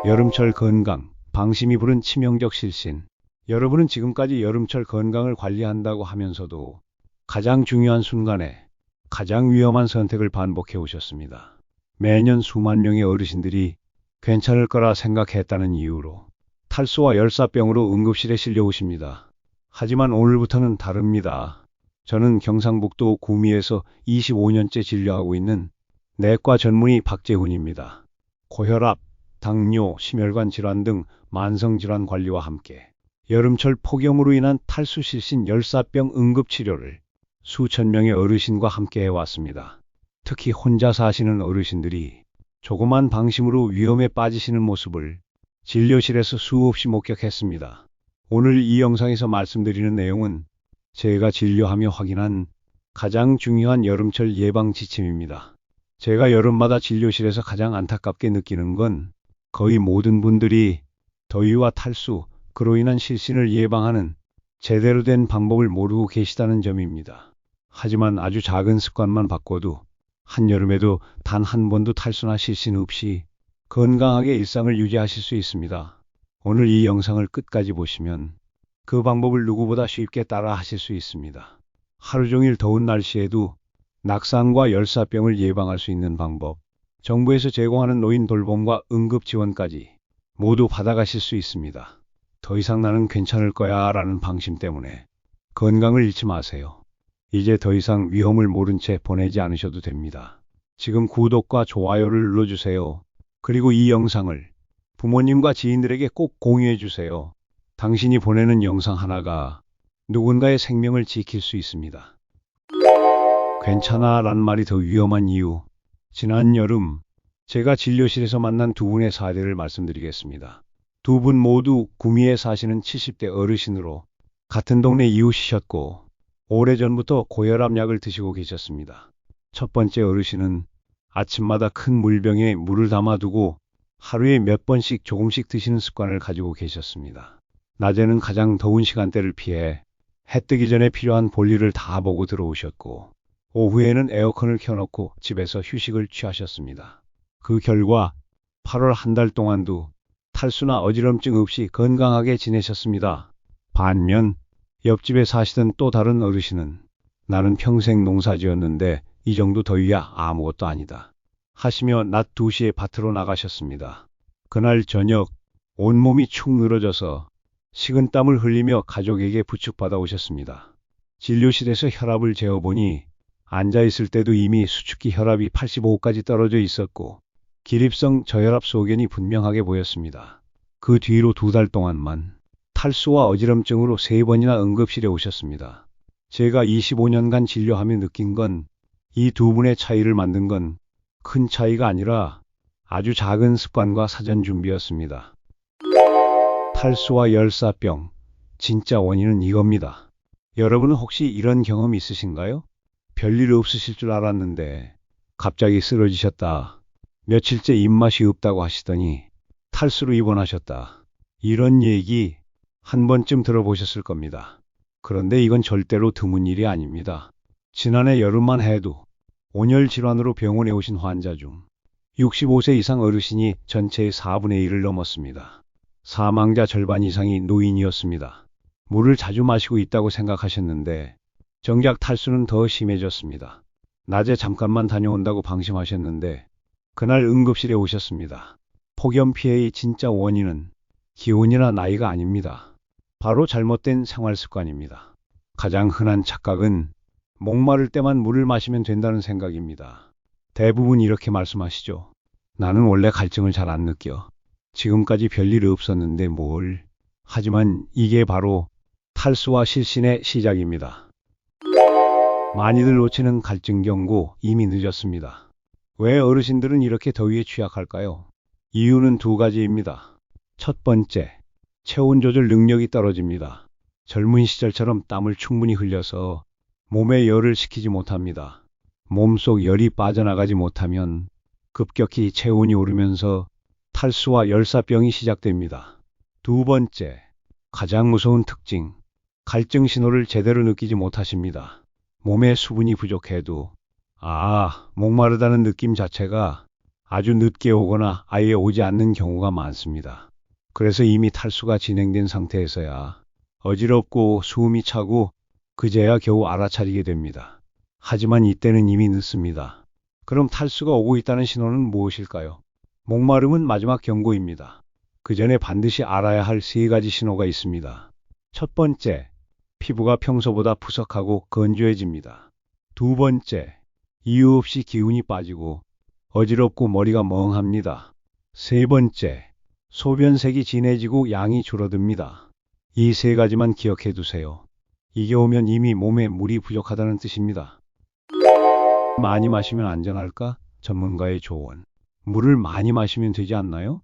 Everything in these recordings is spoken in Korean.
여름철 건강, 방심이 부른 치명적 실신. 여러분은 지금까지 여름철 건강을 관리한다고 하면서도 가장 중요한 순간에 가장 위험한 선택을 반복해 오셨습니다. 매년 수만 명의 어르신들이 괜찮을 거라 생각했다는 이유로 탈수와 열사병으로 응급실에 실려오십니다. 하지만 오늘부터는 다릅니다. 저는 경상북도 구미에서 25년째 진료하고 있는 내과 전문의 박재훈입니다. 고혈압, 당뇨, 심혈관 질환 등 만성질환 관리와 함께 여름철 폭염으로 인한 탈수, 실신, 열사병 응급치료를 수천 명의 어르신과 함께 해왔습니다. 특히 혼자 사시는 어르신들이 조그만 방심으로 위험에 빠지시는 모습을 진료실에서 수없이 목격했습니다. 오늘 이 영상에서 말씀드리는 내용은 제가 진료하며 확인한 가장 중요한 여름철 예방 지침입니다. 제가 여름마다 진료실에서 가장 안타깝게 느끼는 건 거의 모든 분들이 더위와 탈수, 그로 인한 실신을 예방하는 제대로 된 방법을 모르고 계시다는 점입니다. 하지만 아주 작은 습관만 바꿔도 한여름에도 단 한 번도 탈수나 실신 없이 건강하게 일상을 유지하실 수 있습니다. 오늘 이 영상을 끝까지 보시면 그 방법을 누구보다 쉽게 따라 하실 수 있습니다. 하루 종일 더운 날씨에도 낙상과 열사병을 예방할 수 있는 방법, 정부에서 제공하는 노인 돌봄과 응급 지원까지 모두 받아가실 수 있습니다. 더 이상 나는 괜찮을 거야 라는 방심 때문에 건강을 잃지 마세요. 이제 더 이상 위험을 모른 채 보내지 않으셔도 됩니다. 지금 구독과 좋아요를 눌러주세요. 그리고 이 영상을 부모님과 지인들에게 꼭 공유해 주세요. 당신이 보내는 영상 하나가 누군가의 생명을 지킬 수 있습니다. 괜찮아 란 말이 더 위험한 이유. 지난 여름 제가 진료실에서 만난 두 분의 사례를 말씀드리겠습니다. 두 분 모두 구미에 사시는 70대 어르신으로 같은 동네 이웃이셨고 오래전부터 고혈압 약을 드시고 계셨습니다. 첫 번째 어르신은 아침마다 큰 물병에 물을 담아두고 하루에 몇 번씩 조금씩 드시는 습관을 가지고 계셨습니다. 낮에는 가장 더운 시간대를 피해 해 뜨기 전에 필요한 볼일을 다 보고 들어오셨고 오후에는 에어컨을 켜놓고 집에서 휴식을 취하셨습니다. 그 결과 8월 한 달 동안도 탈수나 어지럼증 없이 건강하게 지내셨습니다. 반면 옆집에 사시던 또 다른 어르신은 나는 평생 농사 지었는데 이 정도 더위야 아무것도 아니다 하시며 낮 2시에 밭으로 나가셨습니다. 그날 저녁 온몸이 축 늘어져서 식은땀을 흘리며 가족에게 부축받아 오셨습니다. 진료실에서 혈압을 재어보니 앉아있을 때도 이미 수축기 혈압이 85까지 떨어져 있었고 기립성 저혈압 소견이 분명하게 보였습니다. 그 뒤로 2달 동안만 탈수와 어지럼증으로 3번이나 응급실에 오셨습니다. 제가 25년간 진료하며 느낀 건 이 두 분의 차이를 만든 건 큰 차이가 아니라 아주 작은 습관과 사전 준비였습니다. 탈수와 열사병, 진짜 원인은 이겁니다. 여러분은 혹시 이런 경험 있으신가요? 별일 없으실 줄 알았는데 갑자기 쓰러지셨다. 며칠째 입맛이 없다고 하시더니 탈수로 입원하셨다. 이런 얘기 한 번쯤 들어보셨을 겁니다. 그런데 이건 절대로 드문 일이 아닙니다. 지난해 여름만 해도 온열 질환으로 병원에 오신 환자 중 65세 이상 어르신이 전체의 4분의 1을 넘었습니다. 사망자 절반 이상이 노인이었습니다. 물을 자주 마시고 있다고 생각하셨는데 정작 탈수는 더 심해졌습니다. 낮에 잠깐만 다녀온다고 방심하셨는데 그날 응급실에 오셨습니다. 폭염 피해의 진짜 원인은 기온이나 나이가 아닙니다. 바로 잘못된 생활 습관입니다. 가장 흔한 착각은 목마를 때만 물을 마시면 된다는 생각입니다. 대부분 이렇게 말씀하시죠. 나는 원래 갈증을 잘 안 느껴. 지금까지 별일 없었는데 뭘. 하지만 이게 바로 탈수와 실신의 시작입니다. 많이들 놓치는 갈증 경고 이미 늦었습니다. 왜 어르신들은 이렇게 더위에 취약할까요? 이유는 2가지입니다. 첫 번째, 체온 조절 능력이 떨어집니다. 젊은 시절처럼 땀을 충분히 흘려서 몸에 열을 식히지 못합니다. 몸속 열이 빠져나가지 못하면 급격히 체온이 오르면서 탈수와 열사병이 시작됩니다. 2번째, 가장 무서운 특징, 갈증 신호를 제대로 느끼지 못하십니다. 몸에 수분이 부족해도 목마르다는 느낌 자체가 아주 늦게 오거나 아예 오지 않는 경우가 많습니다. 그래서 이미 탈수가 진행된 상태에서야 어지럽고 숨이 차고 그제야 겨우 알아차리게 됩니다. 하지만 이때는 이미 늦습니다. 그럼 탈수가 오고 있다는 신호는 무엇일까요? 목마름은 마지막 경고입니다. 그 전에 반드시 알아야 할 세 가지 신호가 있습니다. 첫 번째, 피부가 평소보다 푸석하고 건조해집니다. 두 번째, 이유 없이 기운이 빠지고 어지럽고 머리가 멍합니다. 세 번째, 소변색이 진해지고 양이 줄어듭니다. 이 세 가지만 기억해 두세요. 이게 오면 이미 몸에 물이 부족하다는 뜻입니다. 많이 마시면 안전할까? 전문가의 조언. 물을 많이 마시면 되지 않나요?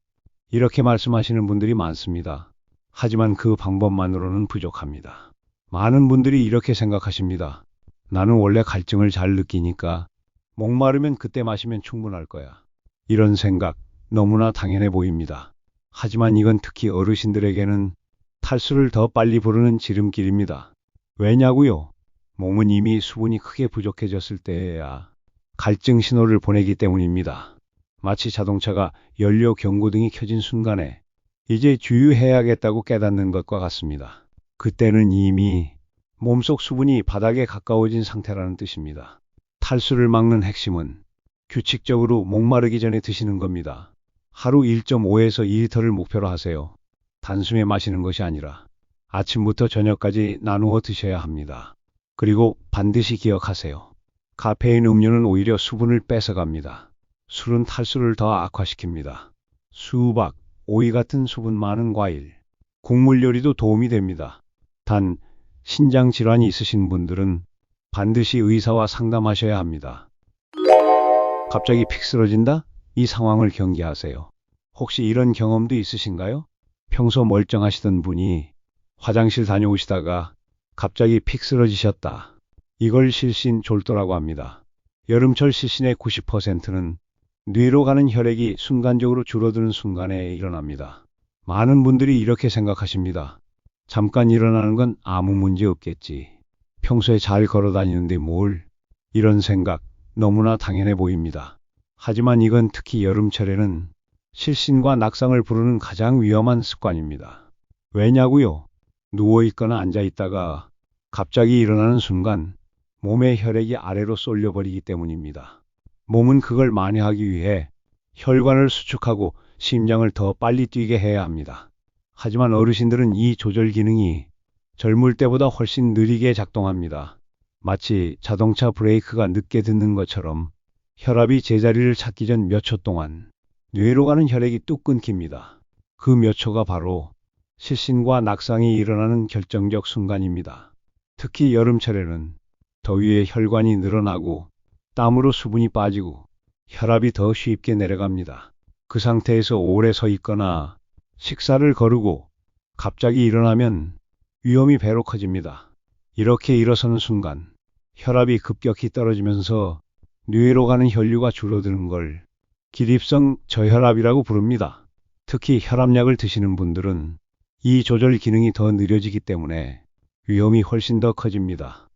이렇게 말씀하시는 분들이 많습니다. 하지만 그 방법만으로는 부족합니다. 많은 분들이 이렇게 생각하십니다. 나는 원래 갈증을 잘 느끼니까 목마르면 그때 마시면 충분할 거야. 이런 생각 너무나 당연해 보입니다. 하지만 이건 특히 어르신들에게는 탈수를 더 빨리 부르는 지름길입니다. 왜냐고요? 몸은 이미 수분이 크게 부족해졌을 때에야 갈증 신호를 보내기 때문입니다. 마치 자동차가 연료 경고등이 켜진 순간에 이제 주유해야겠다고 깨닫는 것과 같습니다. 그때는 이미 몸속 수분이 바닥에 가까워진 상태라는 뜻입니다. 탈수를 막는 핵심은 규칙적으로 목마르기 전에 드시는 겁니다. 하루 1.5에서 2리터를 목표로 하세요. 단숨에 마시는 것이 아니라 아침부터 저녁까지 나누어 드셔야 합니다. 그리고 반드시 기억하세요. 카페인 음료는 오히려 수분을 뺏어갑니다. 술은 탈수를 더 악화시킵니다. 수박, 오이 같은 수분 많은 과일, 국물 요리도 도움이 됩니다. 단, 신장 질환이 있으신 분들은 반드시 의사와 상담하셔야 합니다. 갑자기 픽 쓰러진다? 이 상황을 경계하세요. 혹시 이런 경험도 있으신가요? 평소 멀쩡하시던 분이 화장실 다녀오시다가 갑자기 픽 쓰러지셨다. 이걸 실신졸도라고 합니다. 여름철 실신의 90%는 뇌로 가는 혈액이 순간적으로 줄어드는 순간에 일어납니다. 많은 분들이 이렇게 생각하십니다. 잠깐 일어나는 건 아무 문제 없겠지. 평소에 잘 걸어 다니는데 뭘. 이런 생각 너무나 당연해 보입니다. 하지만 이건 특히 여름철에는 실신과 낙상을 부르는 가장 위험한 습관입니다. 왜냐고요? 누워있거나 앉아있다가 갑자기 일어나는 순간 몸의 혈액이 아래로 쏠려버리기 때문입니다. 몸은 그걸 만회하기 위해 혈관을 수축하고 심장을 더 빨리 뛰게 해야 합니다. 하지만 어르신들은 이 조절 기능이 젊을 때보다 훨씬 느리게 작동합니다. 마치 자동차 브레이크가 늦게 듣는 것처럼 혈압이 제자리를 찾기 전 몇 초 동안 뇌로 가는 혈액이 뚝 끊깁니다. 그 몇 초가 바로 실신과 낙상이 일어나는 결정적 순간입니다. 특히 여름철에는 더위에 혈관이 늘어나고 땀으로 수분이 빠지고 혈압이 더 쉽게 내려갑니다. 그 상태에서 오래 서 있거나 식사를 거르고 갑자기 일어나면 위험이 배로 커집니다. 이렇게 일어서는 순간 혈압이 급격히 떨어지면서 뇌로 가는 혈류가 줄어드는 걸 기립성 저혈압이라고 부릅니다. 특히 혈압약을 드시는 분들은 이 조절 기능이 더 느려지기 때문에 위험이 훨씬 더 커집니다.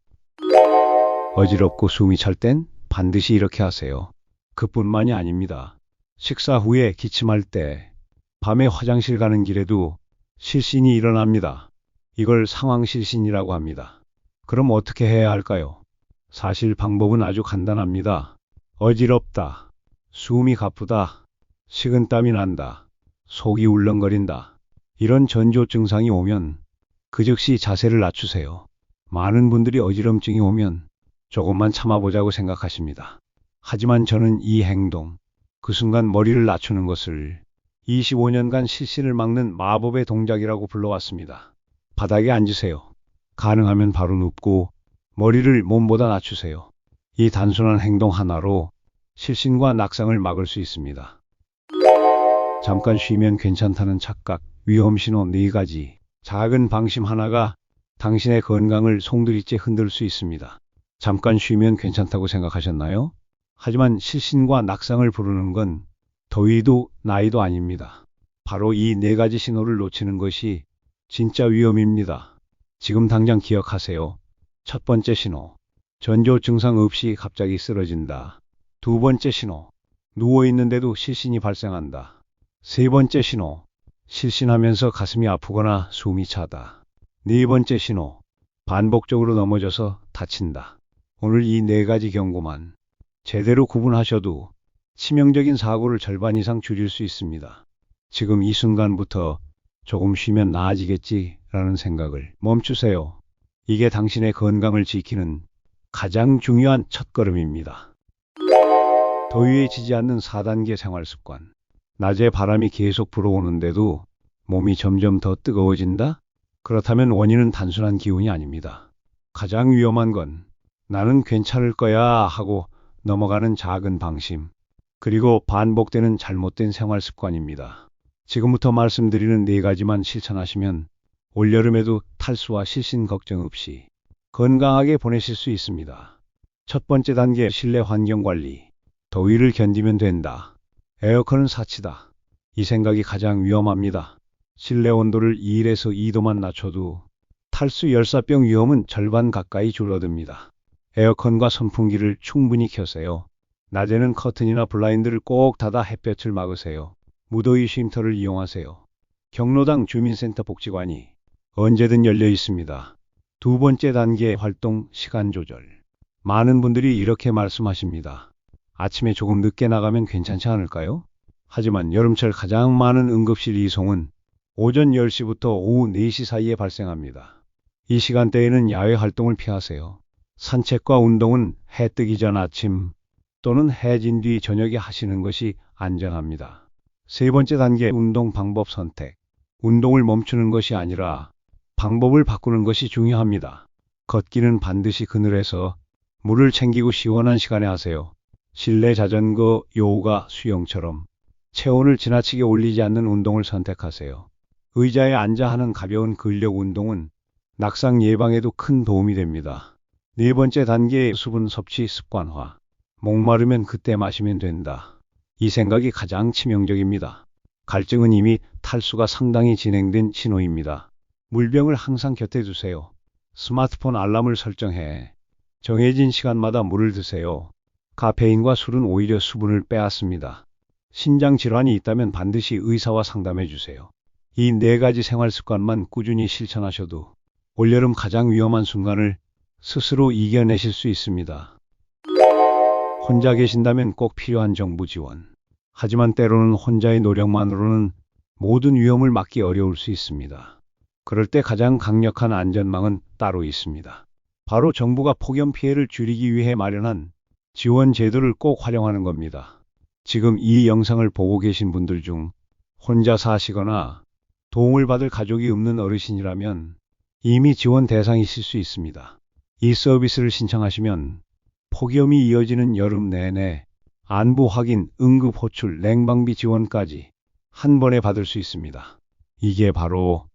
어지럽고 숨이 찰 땐 반드시 이렇게 하세요. 그뿐만이 아닙니다. 식사 후에 기침할 때, 밤에 화장실 가는 길에도 실신이 일어납니다. 이걸 상황실신이라고 합니다. 그럼 어떻게 해야 할까요? 사실 방법은 아주 간단합니다. 어지럽다, 숨이 가쁘다, 식은땀이 난다, 속이 울렁거린다. 이런 전조 증상이 오면 그 즉시 자세를 낮추세요. 많은 분들이 어지럼증이 오면 조금만 참아보자고 생각하십니다. 하지만 저는 이 행동, 그 순간 머리를 낮추는 것을 25년간 실신을 막는 마법의 동작이라고 불러왔습니다. 바닥에 앉으세요. 가능하면 바로 눕고 머리를 몸보다 낮추세요. 이 단순한 행동 하나로 실신과 낙상을 막을 수 있습니다. 잠깐 쉬면 괜찮다는 착각, 위험신호 4가지, 작은 방심 하나가 당신의 건강을 송두리째 흔들 수 있습니다. 잠깐 쉬면 괜찮다고 생각하셨나요? 하지만 실신과 낙상을 부르는 건 더위도 나이도 아닙니다. 바로 이 4가지 신호를 놓치는 것이 진짜 위험입니다. 지금 당장 기억하세요. 첫 번째 신호, 전조 증상 없이 갑자기 쓰러진다. 두 번째 신호, 누워있는데도 실신이 발생한다. 세 번째 신호. 실신하면서 가슴이 아프거나 숨이 차다. 네 번째 신호. 반복적으로 넘어져서 다친다. 오늘 이 네 가지 경고만 제대로 구분하셔도 치명적인 사고를 절반 이상 줄일 수 있습니다. 지금 이 순간부터 조금 쉬면 나아지겠지라는 생각을 멈추세요. 이게 당신의 건강을 지키는 가장 중요한 첫걸음입니다. 더위에 지지 않는 4단계 생활 습관. 낮에 바람이 계속 불어오는데도 몸이 점점 더 뜨거워진다? 그렇다면 원인은 단순한 기온이 아닙니다. 가장 위험한 건 나는 괜찮을 거야 하고 넘어가는 작은 방심, 그리고 반복되는 잘못된 생활 습관입니다. 지금부터 말씀드리는 네 가지만 실천하시면 올여름에도 탈수와 실신 걱정 없이 건강하게 보내실 수 있습니다. 첫 번째 단계, 실내 환경 관리. 더위를 견디면 된다. 에어컨은 사치다. 이 생각이 가장 위험합니다. 실내 온도를 1에서 2도만 낮춰도 탈수 열사병 위험은 절반 가까이 줄어듭니다. 에어컨과 선풍기를 충분히 켜세요. 낮에는 커튼이나 블라인드를 꼭 닫아 햇볕을 막으세요. 무더위 쉼터를 이용하세요. 경로당 주민센터 복지관이 언제든 열려 있습니다. 두 번째 단계, 활동 시간 조절. 많은 분들이 이렇게 말씀하십니다. 아침에 조금 늦게 나가면 괜찮지 않을까요? 하지만 여름철 가장 많은 응급실 이송은 오전 10시부터 오후 4시 사이에 발생합니다. 이 시간대에는 야외 활동을 피하세요. 산책과 운동은 해 뜨기 전 아침 또는 해진 뒤 저녁에 하시는 것이 안전합니다. 세 번째 단계, 운동 방법 선택. 운동을 멈추는 것이 아니라 방법을 바꾸는 것이 중요합니다. 걷기는 반드시 그늘에서 물을 챙기고 시원한 시간에 하세요. 실내 자전거, 요가, 수영처럼 체온을 지나치게 올리지 않는 운동을 선택하세요. 의자에 앉아 하는 가벼운 근력 운동은 낙상 예방에도 큰 도움이 됩니다. 네 번째 단계, 수분 섭취 습관화. 목마르면 그때 마시면 된다. 이 생각이 가장 치명적입니다. 갈증은 이미 탈수가 상당히 진행된 신호입니다. 물병을 항상 곁에 두세요. 스마트폰 알람을 설정해 정해진 시간마다 물을 드세요. 카페인과 술은 오히려 수분을 빼앗습니다. 신장 질환이 있다면 반드시 의사와 상담해 주세요. 이 네 가지 생활 습관만 꾸준히 실천하셔도 올여름 가장 위험한 순간을 스스로 이겨내실 수 있습니다. 혼자 계신다면 꼭 필요한 정부 지원. 하지만 때로는 혼자의 노력만으로는 모든 위험을 막기 어려울 수 있습니다. 그럴 때 가장 강력한 안전망은 따로 있습니다. 바로 정부가 폭염 피해를 줄이기 위해 마련한 지원 제도를 꼭 활용하는 겁니다. 지금 이 영상을 보고 계신 분들 중 혼자 사시거나 도움을 받을 가족이 없는 어르신이라면 이미 지원 대상이실 수 있습니다. 이 서비스를 신청하시면 폭염이 이어지는 여름 내내 안부 확인, 응급 호출, 냉방비 지원까지 한 번에 받을 수 있습니다. 이게 바로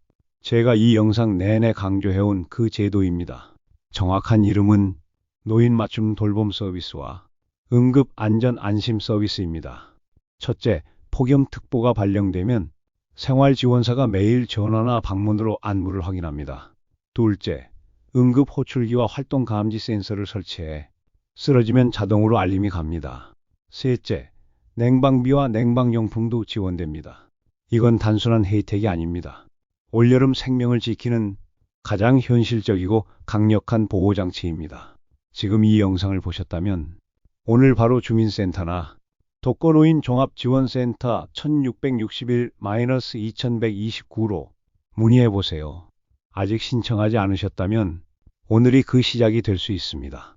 제가 이 영상 내내 강조해온 그 제도입니다. 정확한 이름은 노인 맞춤 돌봄 서비스와 응급 안전 안심 서비스입니다. 첫째, 폭염특보가 발령되면 생활지원사가 매일 전화나 방문으로 안부를 확인합니다. 둘째, 응급 호출기와 활동 감지 센서를 설치해 쓰러지면 자동으로 알림이 갑니다. 셋째, 냉방비와 냉방용품도 지원됩니다. 이건 단순한 혜택이 아닙니다. 올여름 생명을 지키는 가장 현실적이고 강력한 보호장치입니다. 지금 이 영상을 보셨다면 오늘 바로 주민센터나 독거노인 종합지원센터 1661-2129로 문의해보세요. 아직 신청하지 않으셨다면 오늘이 그 시작이 될 수 있습니다.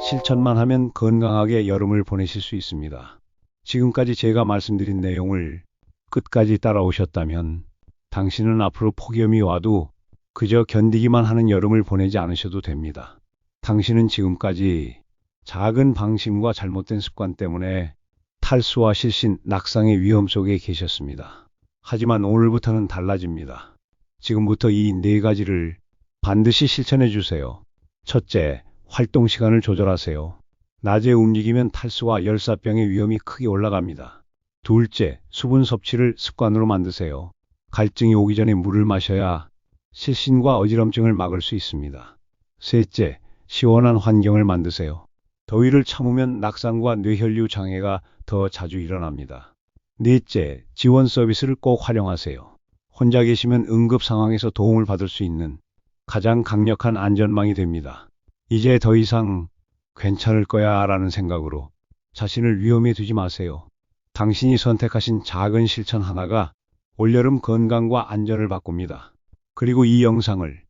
실천만 하면 건강하게 여름을 보내실 수 있습니다. 지금까지 제가 말씀드린 내용을 끝까지 따라오셨다면 당신은 앞으로 폭염이 와도 그저 견디기만 하는 여름을 보내지 않으셔도 됩니다. 당신은 지금까지 작은 방심과 잘못된 습관 때문에 탈수와 실신, 낙상의 위험 속에 계셨습니다. 하지만 오늘부터는 달라집니다. 지금부터 이 네 가지를 반드시 실천해 주세요. 첫째, 활동 시간을 조절하세요. 낮에 움직이면 탈수와 열사병의 위험이 크게 올라갑니다. 둘째, 수분 섭취를 습관으로 만드세요. 갈증이 오기 전에 물을 마셔야 실신과 어지럼증을 막을 수 있습니다. 셋째, 시원한 환경을 만드세요. 더위를 참으면 낙상과 뇌혈류 장애가 더 자주 일어납니다. 넷째, 지원 서비스를 꼭 활용하세요. 혼자 계시면 응급 상황에서 도움을 받을 수 있는 가장 강력한 안전망이 됩니다. 이제 더 이상 괜찮을 거야 라는 생각으로 자신을 위험에 두지 마세요. 당신이 선택하신 작은 실천 하나가 올여름 건강과 안전을 바꿉니다. 그리고 이 영상을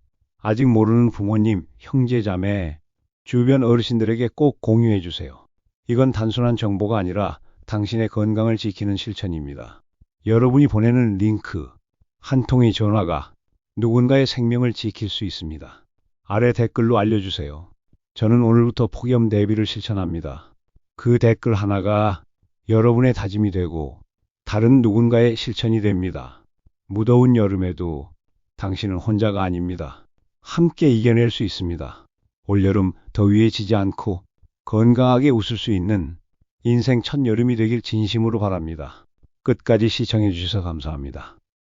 아직 모르는 부모님, 형제, 자매, 주변 어르신들에게 꼭 공유해 주세요. 이건 단순한 정보가 아니라 당신의 건강을 지키는 실천입니다. 여러분이 보내는 링크, 한 통의 전화가 누군가의 생명을 지킬 수 있습니다. 아래 댓글로 알려주세요. 저는 오늘부터 폭염 대비를 실천합니다. 그 댓글 하나가 여러분의 다짐이 되고 다른 누군가의 실천이 됩니다. 무더운 여름에도 당신은 혼자가 아닙니다. 함께 이겨낼 수 있습니다. 올여름 더위에 지지 않고 건강하게 웃을 수 있는 인생 첫 여름이 되길 진심으로 바랍니다. 끝까지 시청해 주셔서 감사합니다.